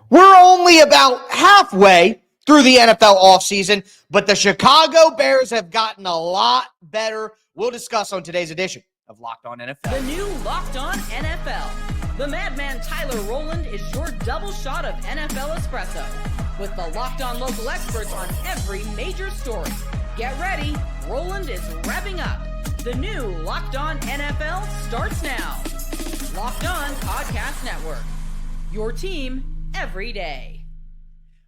We're only about halfway through the NFL offseason, but the Chicago Bears have gotten a lot better. We'll discuss on today's edition of Locked On NFL. The new Locked On NFL. The madman Tyler Rowland is your double shot of NFL espresso with the Locked On local experts on every major story. Get ready. Rowland is revving up. The new Locked On NFL starts now. Locked On Podcast Network. Your team every day.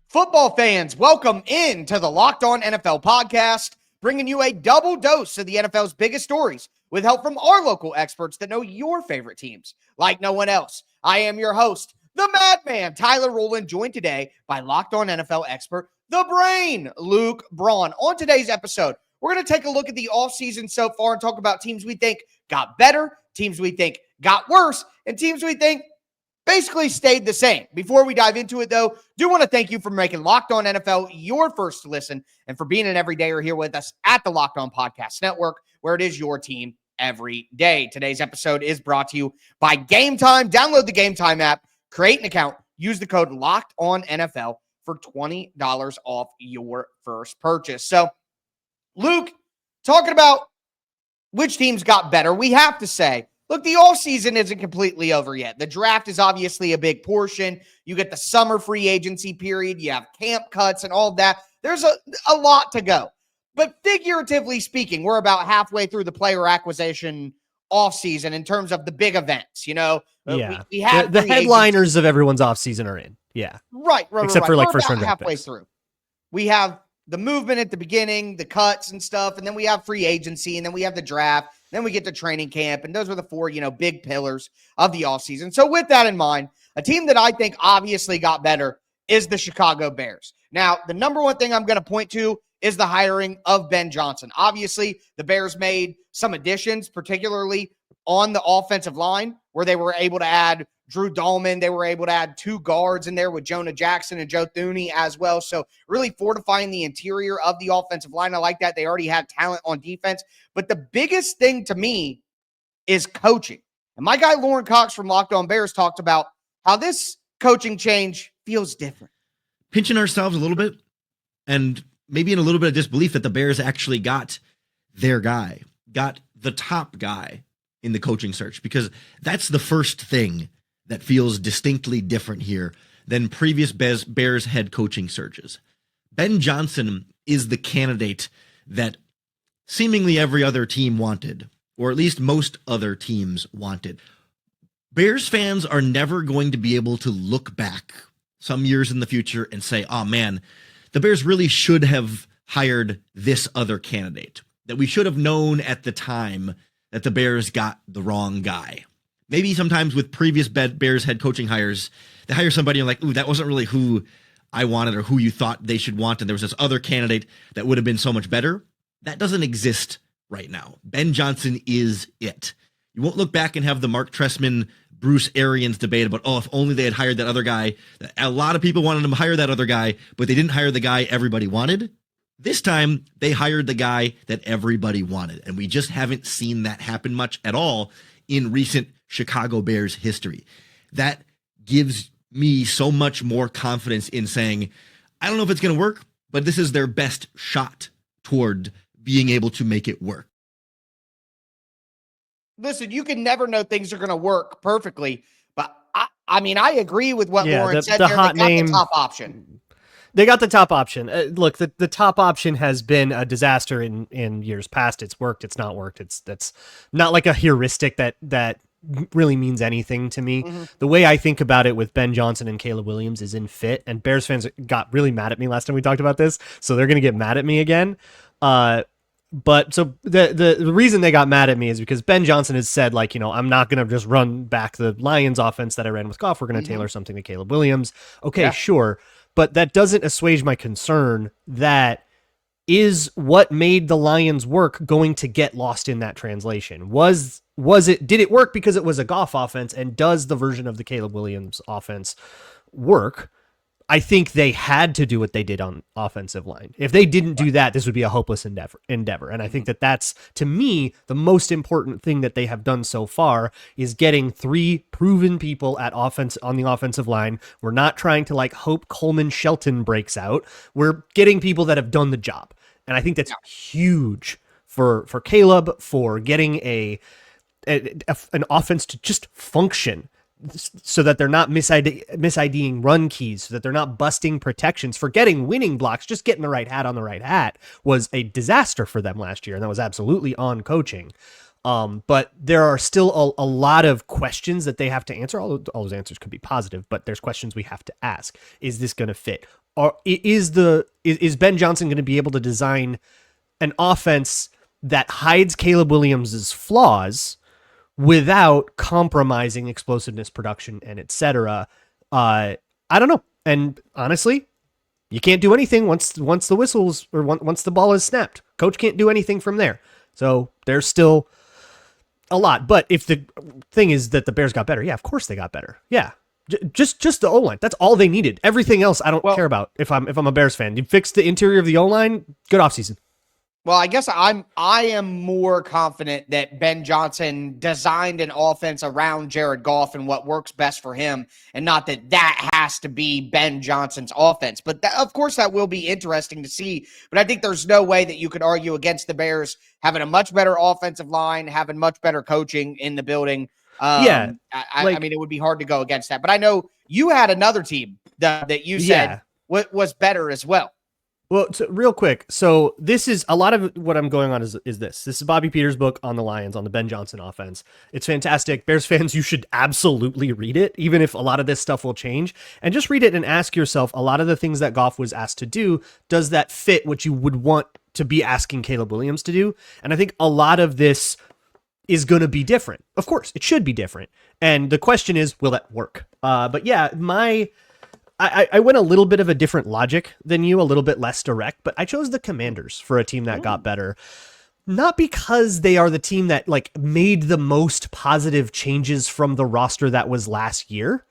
Football fans, welcome into the Locked On NFL podcast, bringing you a double dose of the NFL's biggest stories with help from our local experts that know your favorite teams like no one else. I am your host, the madman, Tyler Rowland, joined today by Locked On NFL expert, the brain, Luke Braun. On today's episode, we're going to take a look at the offseason so far and talk about teams we think got better, teams we think got worse, and teams we think basically stayed the same. Before we dive into it, though, do want to thank you for making Locked On NFL your first listen and for being an everydayer here with us at the Locked On Podcast Network, where it is your team every day. Today's episode is brought to you by Game Time. Download the Game Time app, create an account, use the code Locked On NFL for $20 off your first purchase. So, Luke, talking about which teams got better, we have to say, look, the offseason isn't completely over yet. The draft is obviously a big portion. You get the summer free agency period. You have camp cuts and all of that. There's a lot to go. But figuratively speaking, we're about halfway through the player acquisition offseason in terms of the big events. You know, we have the headliners of everyone's offseason are in. Yeah. Right. Except for like we're first round draft halfway picks. through. We have the movement at the beginning, the cuts and stuff, and then we have free agency, and then we have the draft. Then we get to training camp, and those are the four, big pillars of the offseason. So with that in mind, a team that I think obviously got better is the Chicago Bears. Now, the number one thing I'm going to point to is the hiring of Ben Johnson. Obviously, the Bears made some additions, particularly on the offensive line, where they were able to add Drew Dahlman. They were able to add two guards in there with Jonah Jackson and Joe Thuney as well. So really fortifying the interior of the offensive line. I like that. They already had talent on defense. But the biggest thing to me is coaching. And my guy Lauren Cox from Locked On Bears talked about how this coaching change feels different. Pinching ourselves a little bit and maybe in a little bit of disbelief that the Bears actually got their guy, got the top guy in the coaching search, because that's the first thing that feels distinctly different here than previous Bears head coaching searches. Ben Johnson is the candidate that seemingly every other team wanted, or at least most other teams wanted. Bears fans are never going to be able to look back some years in the future and say, oh man, the Bears really should have hired this other candidate, that we should have known at the time that the Bears got the wrong guy. Maybe sometimes with previous Bears head coaching hires, they hire somebody and like, ooh, that wasn't really who I wanted or who you thought they should want. And there was this other candidate that would have been so much better. That doesn't exist right now. Ben Johnson is it. You won't look back and have the Mark Trestman, Bruce Arians debate about, oh, if only they had hired that other guy. A lot of people wanted them to hire that other guy, but they didn't hire the guy everybody wanted. This time, they hired the guy that everybody wanted. And we just haven't seen that happen much at all in recent Chicago Bears history. That gives me so much more confidence in saying, I don't know if it's going to work, but this is their best shot toward being able to make it work. Listen, you can never know things are going to work perfectly, but I mean, I agree with what Lauren said. The there. hot They got name, the top option. They got the top option. Look, the top option has been a disaster in years past. It's worked. It's not worked. That's not like a heuristic that really means anything to me. Mm-hmm. The way I think about it with Ben Johnson and Caleb Williams is in fit, and Bears fans got really mad at me last time we talked about this, so they're going to get mad at me again. But so the reason they got mad at me is because Ben Johnson has said, like, I'm not going to just run back the Lions offense that I ran with Goff. We're going to tailor something to Caleb Williams. Okay, yeah. Sure. But that doesn't assuage my concern that is what made the Lions work going to get lost in that translation. Did it work because it was a Goff offense, and does the version of the Caleb Williams offense work? I think they had to do what they did on offensive line. If they didn't do that, this would be a hopeless endeavor. And I think that that's, to me, the most important thing that they have done so far is getting 3 proven people at offense on the offensive line. We're not trying to like hope Coleman Shelton breaks out. We're getting people that have done the job. And I think that's huge for Caleb, for getting an offense to just function, so that they're not misiding run keys, so that they're not busting protections, for getting winning blocks. Just getting the right hat on the right hat was a disaster for them last year, and that was absolutely on coaching. But there are still a lot of questions that they have to answer. All those answers could be positive, but there's questions we have to ask. Is this going to fit? Or is Ben Johnson going to be able to design an offense that hides Caleb Williams's flaws without compromising explosiveness, production, and etc.? I don't know. And honestly, you can't do anything once the whistles, or once the ball is snapped. Coach can't do anything from there. So there's still a lot. But if the thing is that the Bears got better, yeah, of course they got better. Yeah. Just the O-line. That's all they needed. Everything else I don't care about if I'm a Bears fan. You fixed the interior of the O-line, good offseason. Well, I guess I am more confident that Ben Johnson designed an offense around Jared Goff and what works best for him, and not that has to be Ben Johnson's offense. But of course, that will be interesting to see. But I think there's no way that you could argue against the Bears having a much better offensive line, having much better coaching in the building. I mean, it would be hard to go against that. But I know you had another team that you said was better as well. Well, so real quick. So this is a lot of what I'm going on is this. This is Bobby Peters' book on the Lions, on the Ben Johnson offense. It's fantastic. Bears fans, you should absolutely read it, even if a lot of this stuff will change. And just read it and ask yourself, a lot of the things that Goff was asked to do, does that fit what you would want to be asking Caleb Williams to do? And I think a lot of this is going to be different. Of course, it should be different. And the question is, will that work? But yeah, I went a little bit of a different logic than you, a little bit less direct, but I chose the Commanders for a team that got better. Not because they are the team that like made the most positive changes from the roster that was last year.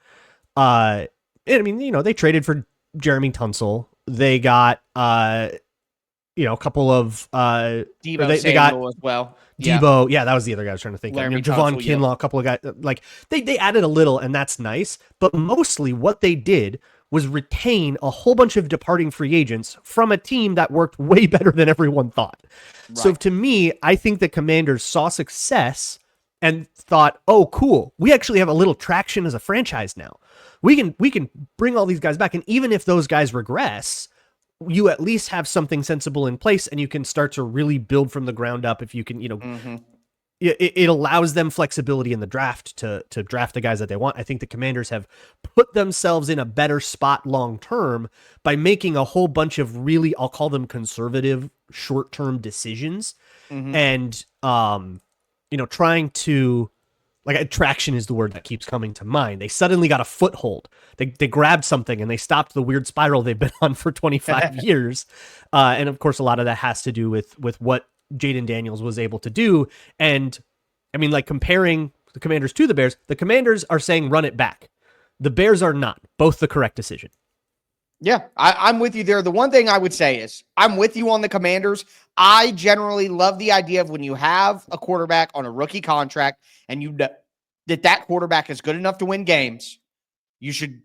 I mean, they traded for Jeremy Tunsil. They got, a couple of, Debo Samuel as well. Debo, yeah, that was the other guy I was trying to think of. Javon Tunsil, Kinlaw, a couple of guys, like they added a little, and that's nice. But mostly what they did was retain a whole bunch of departing free agents from a team that worked way better than everyone thought. Right. So to me, I think the Commanders saw success and thought, oh, cool, we actually have a little traction as a franchise now. We can bring all these guys back. And even if those guys regress, you at least have something sensible in place, and you can start to really build from the ground up. If you can, it allows them flexibility in the draft to draft the guys that they want. I think the Commanders have put themselves in a better spot long-term by making a whole bunch of really, I'll call them conservative short-term decisions. And, trying to, like, attraction is the word that keeps coming to mind. They suddenly got a foothold. They grabbed something and they stopped the weird spiral they've been on for 25 years. And of course, a lot of that has to do with what Jaden Daniels was able to do. And I mean, like, comparing the Commanders to the Bears, the Commanders are saying run it back. The Bears are not. Both the correct decision. Yeah, I'm with you there. The one thing I would say is I'm with you on the Commanders. I generally love the idea of when you have a quarterback on a rookie contract and you that quarterback is good enough to win games, you should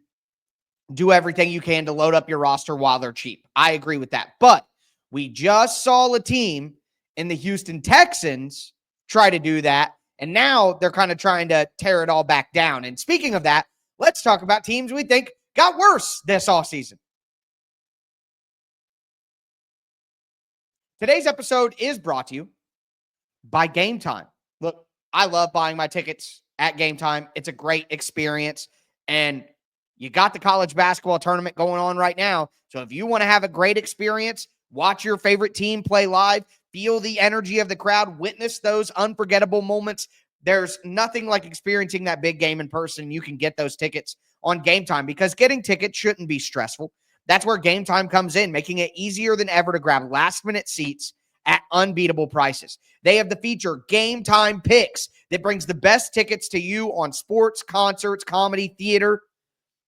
do everything you can to load up your roster while they're cheap. I agree with that. But we just saw a team in the Houston Texans try to do that, and now they're kind of trying to tear it all back down. And speaking of that, let's talk about teams we think got worse this offseason. Today's episode is brought to you by Game Time. Look, I love buying my tickets at Game Time. It's a great experience, and you got the college basketball tournament going on right now. So if you want to have a great experience, watch your favorite team play live, feel the energy of the crowd, witness those unforgettable moments, there's nothing like experiencing that big game in person. You can get those tickets on Game Time, because getting tickets shouldn't be stressful. That's where Game Time comes in, making it easier than ever to grab last-minute seats at unbeatable prices. They have the feature Game Time Picks that brings the best tickets to you on sports, concerts, comedy, theater.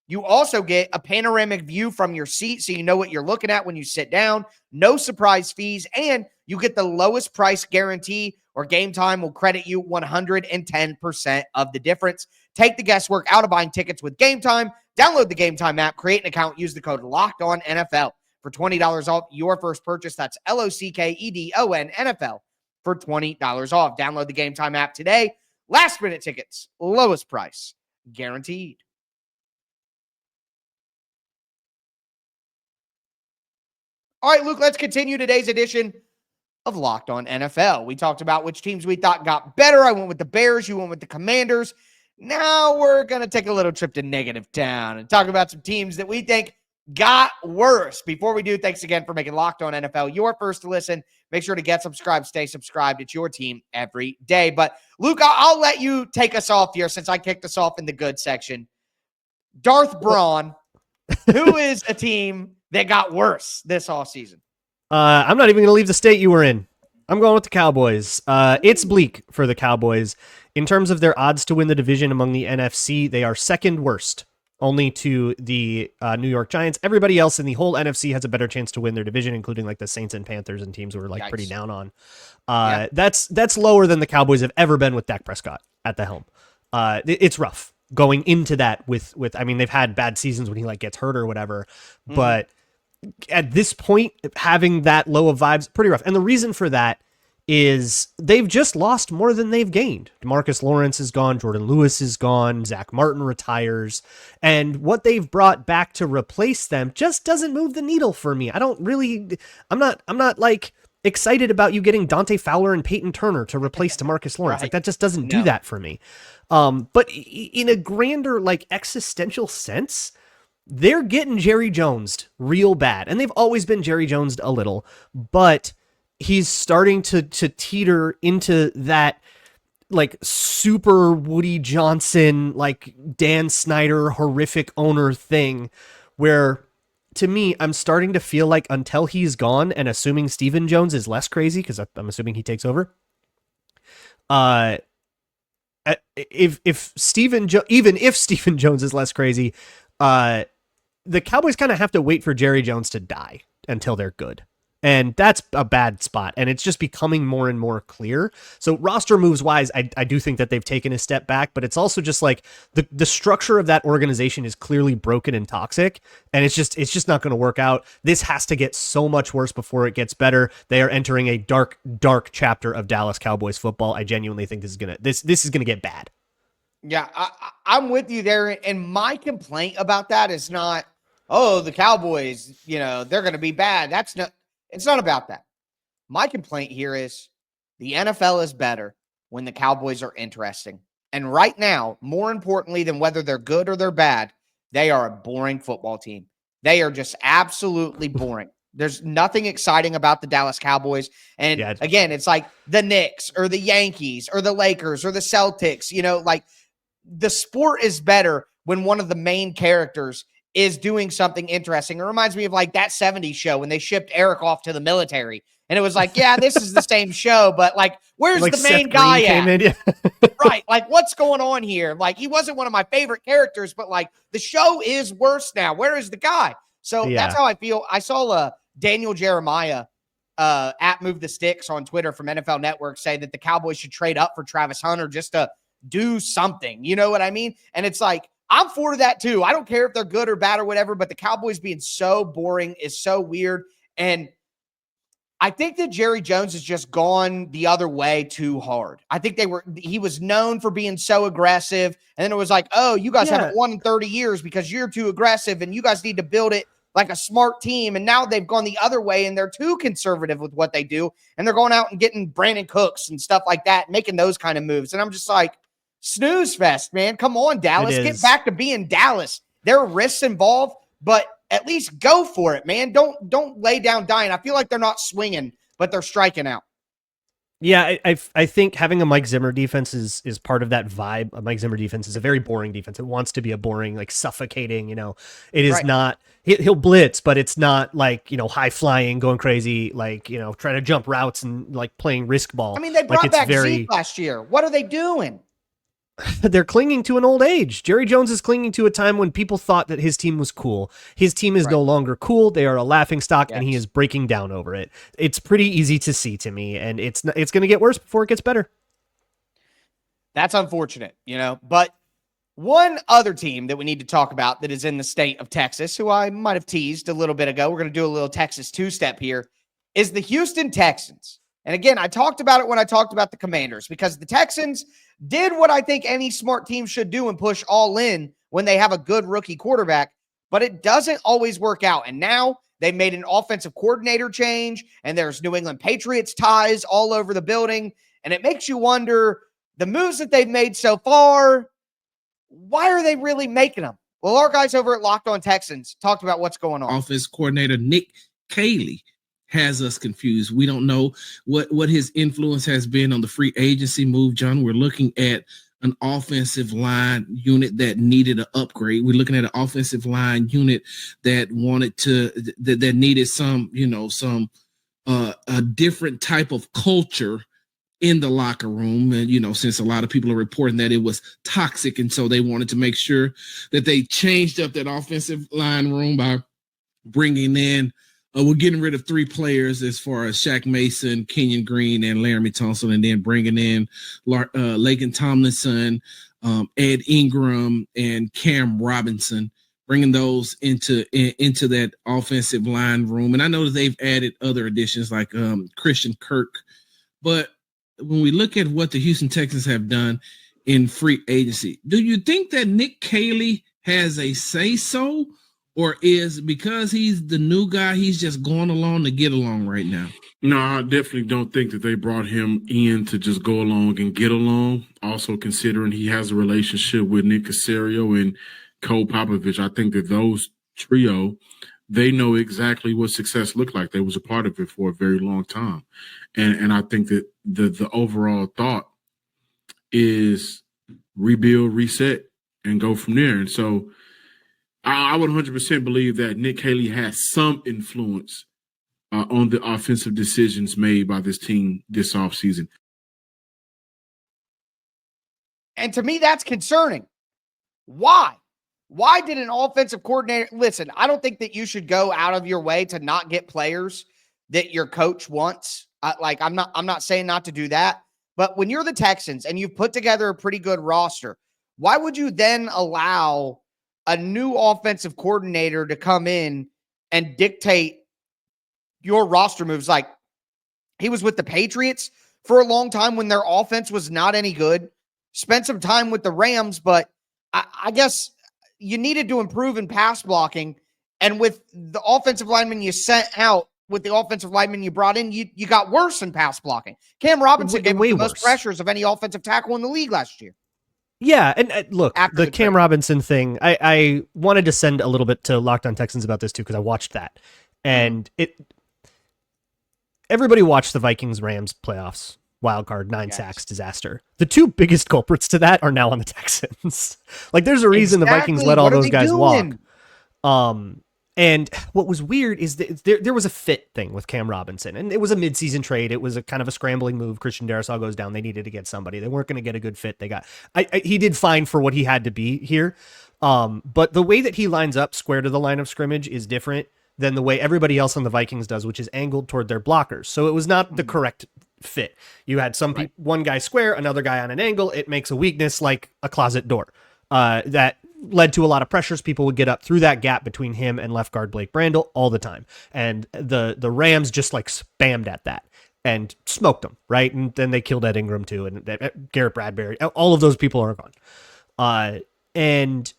You also get a panoramic view from your seat so you know what you're looking at when you sit down, no surprise fees, and you get the lowest price guarantee, or Game Time will credit you 110% of the difference. Take the guesswork out of buying tickets with Game Time. Download the Game Time app, create an account, use the code LOCKEDONNFL for $20 off your first purchase. That's LOCKEDON NFL for $20 off. Download the Game Time app today. Last minute tickets, lowest price guaranteed. All right, Luke, let's continue today's edition of Locked On NFL. We talked about which teams we thought got better. I went with the Bears. You went with the Commanders. Now we're going to take a little trip to negative town and talk about some teams that we think got worse. Before we do, thanks again for making Locked On NFL your first to listen. Make sure to get subscribed, stay subscribed. It's your team every day. But, Luke, I'll let you take us off here since I kicked us off in the good section. Darth Braun, who is a team that got worse this offseason? I'm not even going to leave the state you were in. I'm going with the Cowboys. It's bleak for the Cowboys. In terms of their odds to win the division among the NFC, they are second worst, only to the New York Giants. Everybody else in the whole NFC has a better chance to win their division, including like the Saints and Panthers and teams who are like pretty down on. That's lower than the Cowboys have ever been with Dak Prescott at the helm. It's rough going into that with I mean, they've had bad seasons when he like gets hurt or whatever, but at this point, having that low of vibes, pretty rough. And the reason for that is they've just lost more than they've gained. DeMarcus Lawrence is gone. Jordan Lewis is gone. Zach Martin retires. And what they've brought back to replace them just doesn't move the needle for me. I'm not like excited about you getting Dante Fowler and Peyton Turner to replace DeMarcus Lawrence. Like that just doesn't do that for me. But in a grander, like existential sense, they're getting Jerry Jonesed real bad. And they've always been Jerry Jonesed a little, but he's starting to teeter into that like super Woody Johnson, like Dan Snyder, horrific owner thing where to me, I'm starting to feel like until he's gone and assuming Stephen Jones is less crazy, because I'm assuming he takes over. Even if Stephen Jones is less crazy, the Cowboys kind of have to wait for Jerry Jones to die until they're good. And that's a bad spot. And it's just becoming more and more clear. So roster moves wise, I do think that they've taken a step back, but it's also just like the structure of that organization is clearly broken and toxic. And it's just not going to work out. This has to get so much worse before it gets better. They are entering a dark, dark chapter of Dallas Cowboys football. I genuinely think this is going to get bad. Yeah, I'm with you there. And my complaint about that is not, oh, the Cowboys, they're going to be bad. It's not about that. My complaint here is the NFL is better when the Cowboys are interesting. And right now, more importantly than whether they're good or they're bad, they are a boring football team. They are just absolutely boring. There's nothing exciting about the Dallas Cowboys. And again, it's like the Knicks or the Yankees or the Lakers or the Celtics. Like the sport is better when one of the main characters is doing something interesting. It reminds me of like that 70s show when they shipped Eric off to the military. And it was like, yeah, this is the same show, but like, where's like the main guy at? Right. Like, what's going on here? Like, he wasn't one of my favorite characters, but like the show is worse now. Where is the guy? So that's how I feel. I saw Daniel Jeremiah at Move the Sticks on Twitter from NFL Network say that the Cowboys should trade up for Travis Hunter just to do something. You know what I mean? And it's like, I'm for that too. I don't care if they're good or bad or whatever, but the Cowboys being so boring is so weird. And I think that Jerry Jones has just gone the other way too hard. I think he was known for being so aggressive. And then it was like, oh, you guys haven't won in 30 years because you're too aggressive and you guys need to build it like a smart team. And now they've gone the other way and they're too conservative with what they do. And they're going out and getting Brandon Cooks and stuff like that, making those kind of moves. And I'm just like, snooze fest, man. Come on, Dallas. Get back to being Dallas. There are risks involved, but at least go for it, man. Don't lay down dying. I feel like they're not swinging, but they're striking out. Yeah, I think having a Mike Zimmer defense is part of that vibe. A Mike Zimmer defense is a very boring defense. It wants to be a boring, like suffocating, it is not, he'll blitz, but it's not like, high flying, going crazy, like, trying to jump routes and like playing risk ball. I mean, they brought back Zeke last year. What are they doing? They're clinging to an old age. Jerry Jones is clinging to a time when people thought that his team was cool. His team is no longer cool. They are a laughingstock, and he is breaking down over it. It's pretty easy to see to me, and it's going to get worse before it gets better. That's unfortunate, but one other team that we need to talk about that is in the state of Texas, who I might have teased a little bit ago, we're going to do a little Texas two-step here, is the Houston Texans. And again, I talked about it when I talked about the Commanders, because the Texans did what I think any smart team should do and push all in when they have a good rookie quarterback, but it doesn't always work out. And now they made an offensive coordinator change, and there's New England Patriots ties all over the building. And it makes you wonder, the moves that they've made so far, why are they really making them? Well, our guys over at Locked On Texans talked about what's going on. Offense coordinator Nick Caley has us confused. We don't know what his influence has been on the free agency move, John. We're looking at an offensive line unit that needed an upgrade. We're looking at an offensive line unit that wanted to that needed some a different type of culture in the locker room. And, since a lot of people are reporting that it was toxic, and so they wanted to make sure that they changed up that offensive line room by bringing in, we're getting rid of 3 players as far as Shaq Mason, Kenyon Green, and Laramie Tunsil, and then bringing in Laken Tomlinson, Ed Ingram, and Cam Robinson, bringing those into that offensive line room. And I know that they've added other additions like Christian Kirk, but when we look at what the Houston Texans have done in free agency, do you think that Nick Caley has a say-so, or is because he's the new guy, he's just going along to get along right now? No, I definitely don't think that they brought him in to just go along and get along. Also, considering he has a relationship with Nick Caserio and Cole Popovich, I think that those trio, they know exactly what success looked like. They was a part of it for a very long time. And I think that the overall thought is rebuild, reset, and go from there. And so I would 100% believe that Nick Caley has some influence on the offensive decisions made by this team this offseason. And to me, that's concerning. Why? Why did an offensive coordinator – listen, I don't think that you should go out of your way to not get players that your coach wants. I'm not saying not to do that. But when you're the Texans and you've put together a pretty good roster, why would you then allow a new offensive coordinator to come in and dictate your roster moves? Like, he was with the Patriots for a long time when their offense was not any good. Spent some time with the Rams, but I guess you needed to improve in pass blocking. And with the offensive lineman you sent out, with the offensive lineman you brought in, you got worse in pass blocking. Cam Robinson gave the most pressures of any offensive tackle in the league last year. Yeah, and look, the Cam Robinson thing, I wanted to send a little bit to Locked On Texans about this too, because I watched that. And everybody watched the Vikings-Rams playoffs, wild card, 9 sacks disaster. The 2 biggest culprits to that are now on the Texans. Like, there's a reason the Vikings let all those guys walk. And what was weird is that there was a fit thing with Cam Robinson, and it was a midseason trade. It was a kind of a scrambling move. Christian Darrisaw goes down. They needed to get somebody. They weren't going to get a good fit. They got he did fine for what he had to be here. But the way that he lines up square to the line of scrimmage is different than the way everybody else on the Vikings does, which is angled toward their blockers. So it was not the correct fit. You had one guy square, another guy on an angle. It makes a weakness like a closet door. That led to a lot of pressures. People would get up through that gap between him and left guard Blake Brandel all the time. And the Rams just like spammed at that and smoked them, right? And then they killed Ed Ingram too, and Garrett Bradbury. All of those people are gone. And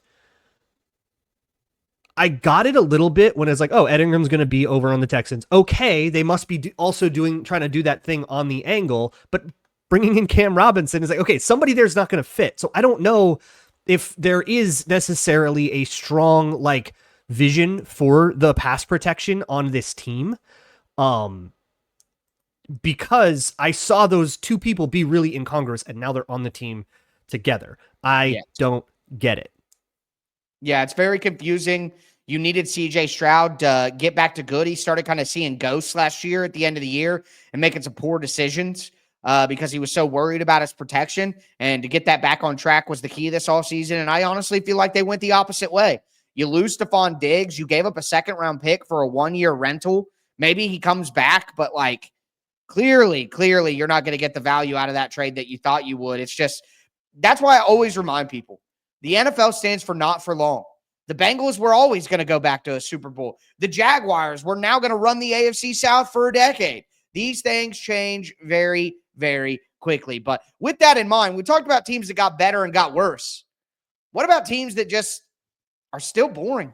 I got it a little bit when it's like, oh, Ed Ingram's going to be over on the Texans. Okay, they must be also trying to do that thing on the angle, but bringing in Cam Robinson is like, okay, somebody there's not going to fit. So I don't know if there is necessarily a strong vision for the pass protection on this team. Because I saw those 2 people be really incongruous and now they're on the team together. I don't get it. Yeah, it's very confusing. You needed CJ Stroud to get back to good. He started kind of seeing ghosts last year at the end of the year and making some poor decisions. because he was so worried about his protection, and to get that back on track was the key this offseason. And I honestly feel like they went the opposite way. You lose Stephon Diggs. You gave up a second-round pick for a one-year rental. Maybe he comes back, but like clearly, you're not going to get the value out of that trade that you thought you would. It's just, that's why I always remind people, the NFL stands for not for long. The Bengals were always going to go back to a Super Bowl. The Jaguars were now going to run the AFC South for a decade. These things change very, very quickly. But with that in mind, we talked about teams that got better and got worse. What about teams that just are still boring?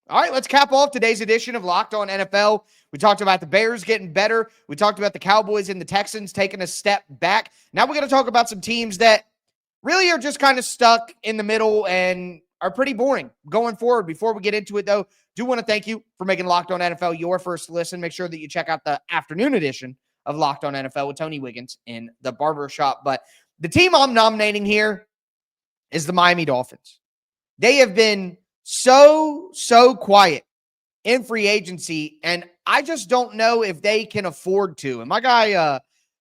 All right, let's cap off today's edition of Locked On NFL. We talked about the Bears getting better. We talked about the Cowboys and the Texans taking a step back. Now we're going to talk about some teams that really are just kind of stuck in the middle and are pretty boring going forward. Before we get into it, though, do want to thank you for making Locked On NFL your first listen. Make sure that you check out the afternoon edition of Locked On NFL with Tony Wiggins in the barbershop. But the team I'm nominating here is the Miami Dolphins. They have been so quiet in free agency, and I just don't know if they can afford to. And my guy,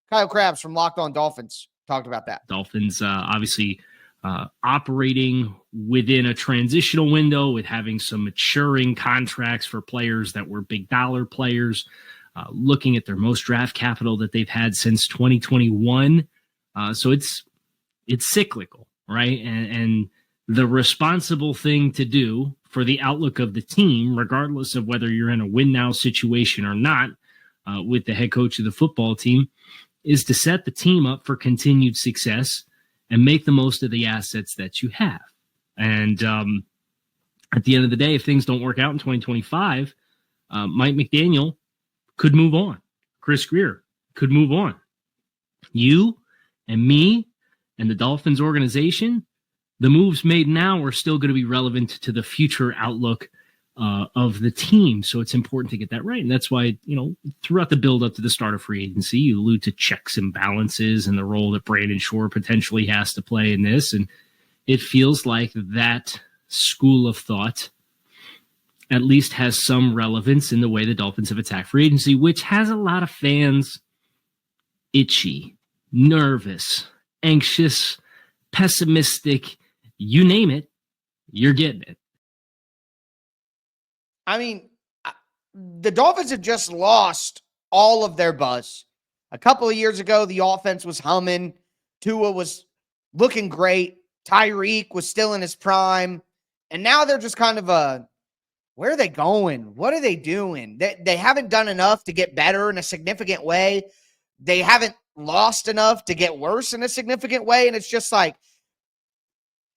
Kyle Krabs from Locked On Dolphins talked about that. Dolphins, obviously operating within a transitional window with having some maturing contracts for players that were big dollar players, looking at their most draft capital that they've had since 2021. So it's cyclical, right? And the responsible thing to do for the outlook of the team, regardless of whether you're in a win now situation or not, with the head coach of the football team, is to set the team up for continued success and make the most of the assets that you have. And at the end of the day, if things don't work out in 2025, Mike McDaniel could move on. Chris Greer could move on. You and me and the Dolphins organization, the moves made now are still going to be relevant to the future outlook of the team. So it's important to get that right. And that's why, throughout the build up to the start of free agency, you allude to checks and balances and the role that Brandon Shore potentially has to play in this. And it feels like that school of thought at least has some relevance in the way the Dolphins have attacked free agency, which has a lot of fans itchy, nervous, anxious, pessimistic, you name it, you're getting it. I mean, the Dolphins have just lost all of their buzz. A couple of years ago, the offense was humming. Tua was looking great. Tyreek was still in his prime. And now they're just kind of where are they going? What are they doing? They haven't done enough to get better in a significant way. They haven't lost enough to get worse in a significant way. And it's just like,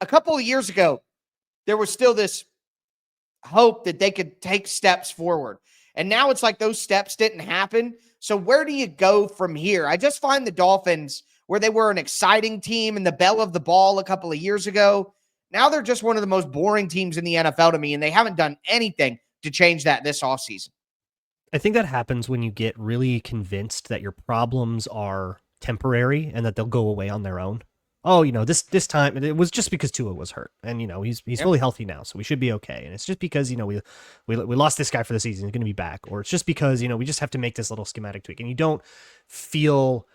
a couple of years ago, there was still this hope that they could take steps forward. And now it's like those steps didn't happen. So where do you go from here? I just find the Dolphins, where they were an exciting team and the belle of the ball a couple of years ago, now they're just one of the most boring teams in the NFL to me, and they haven't done anything to change that this offseason. I think that happens when you get really convinced that your problems are temporary and that they'll go away on their own. Oh, this time it was just because Tua was hurt, and he's fully healthy now, so we should be okay. And it's just because we lost this guy for the season, he's going to be back, or it's just because we just have to make this little schematic tweak, and you don't feel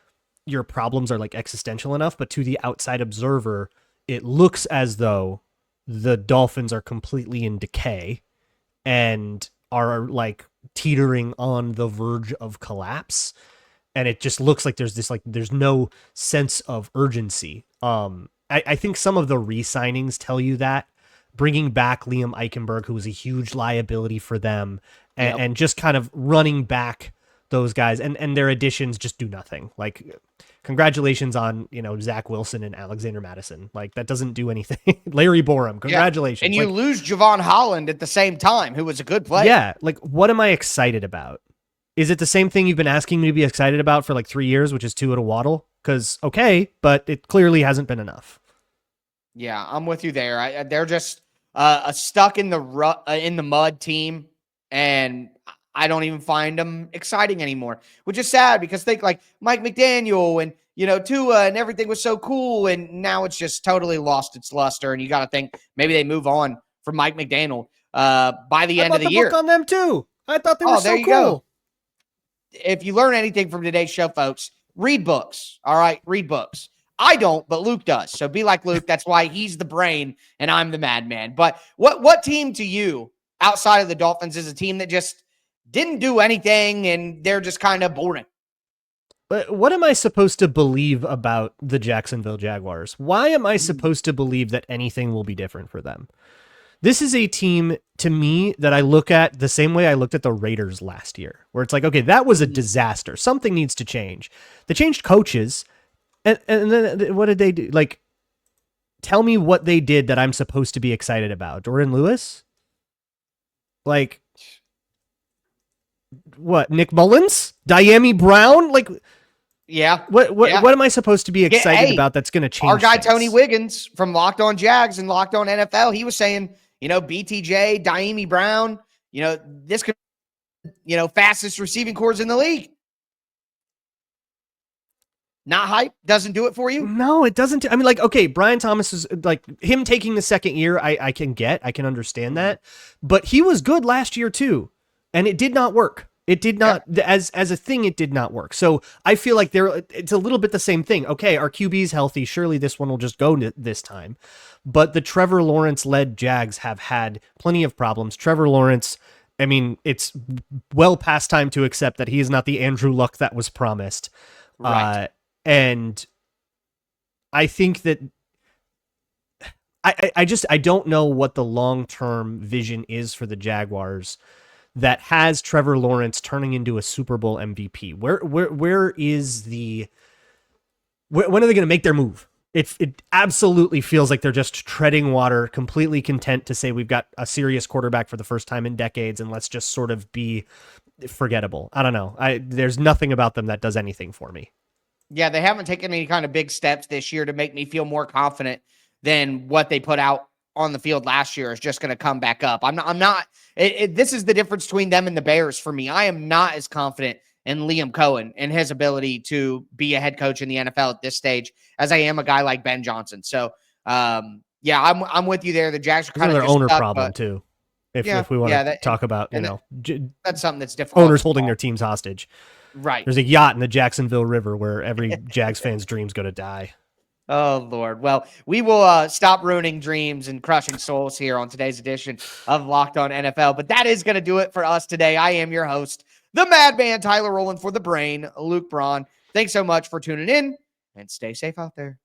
your problems are like existential enough. But to the outside observer, it looks as though the Dolphins are completely in decay and are like teetering on the verge of collapse. And it just looks like there's no sense of urgency. I think some of the re-signings tell you that. Bringing back Liam Eichenberg, who was a huge liability for them, and just kind of running back those guys, and their additions just do nothing. Like, congratulations on Zach Wilson and Alexander Madison. Like, that doesn't do anything. Larry Borum, congratulations. And you lose Javon Holland at the same time, who was a good player. Yeah, like, what am I excited about? Is it the same thing you've been asking me to be excited about for like 3 years, which is Tua to Waddle? Because, okay, but it clearly hasn't been enough. Yeah, I'm with you there. They're just a stuck in the mud team, and I don't even find them exciting anymore, which is sad because think like Mike McDaniel and Tua and everything was so cool, and now it's just totally lost its luster. And you got to think maybe they move on from Mike McDaniel. by the I end bought of the the year. book on them too. I thought they were Oh, so there you cool. go. If you learn anything from today's show, folks, read books. All right, read books. I don't, but Luke does. So be like Luke. That's why he's the brain and I'm the madman. But what team to you outside of the Dolphins is a team that just didn't do anything and they're just kind of boring? But what am I supposed to believe about the Jacksonville Jaguars? Why am I supposed to believe that anything will be different for them? This is a team, to me, that I look at the same way I looked at the Raiders last year, where it's like, okay, that was a disaster. Something needs to change. They changed coaches, and then what did they do? Like, tell me what they did that I'm supposed to be excited about. Dorian Lewis? Like, what? Nick Mullins? Diami Brown? Like, Yeah. what am I supposed to be excited Hey, about that's going to change Our guy, things? Tony Wiggins from Locked On Jags and Locked On NFL, he was saying, BTJ, Diami Brown, this could, fastest receiving cores in the league. Not hype? Doesn't do it for you? No, it doesn't. I mean, like, okay, Brian Thomas is like him taking the second year. I can understand that, but he was good last year too, and it did not work. It did not as a thing. It did not work. So I feel like it's a little bit the same thing. Okay, our QB is healthy. Surely this one will just go this time. But the Trevor Lawrence led Jags have had plenty of problems. Trevor Lawrence, I mean, it's well past time to accept that he is not the Andrew Luck that was promised. Right. And I think that I don't know what the long-term vision is for the Jaguars that has Trevor Lawrence turning into a Super Bowl MVP. Where is when are they going to make their move? It absolutely feels like they're just treading water, completely content to say we've got a serious quarterback for the first time in decades and let's just sort of be forgettable. I don't know. There's nothing about them that does anything for me. Yeah, they haven't taken any kind of big steps this year to make me feel more confident than what they put out on the field last year is just going to come back up. I'm not. This is the difference between them and the Bears for me. I am not as confident in Liam Cohen and his ability to be a head coach in the NFL at this stage as I am a guy like Ben Johnson. So, yeah, I'm with you there. The Jags are kind of their owner problem too. If we want to talk about, that's something that's difficult. Owners holding their teams hostage. Right. There's a yacht in the Jacksonville River where every Jags fan's dreams go to die. Oh, Lord. Well, we will stop ruining dreams and crushing souls here on today's edition of Locked On NFL. But that is going to do it for us today. I am your host, the Madman Tyler Rowland, for the brain, Luke Braun. Thanks so much for tuning in and stay safe out there.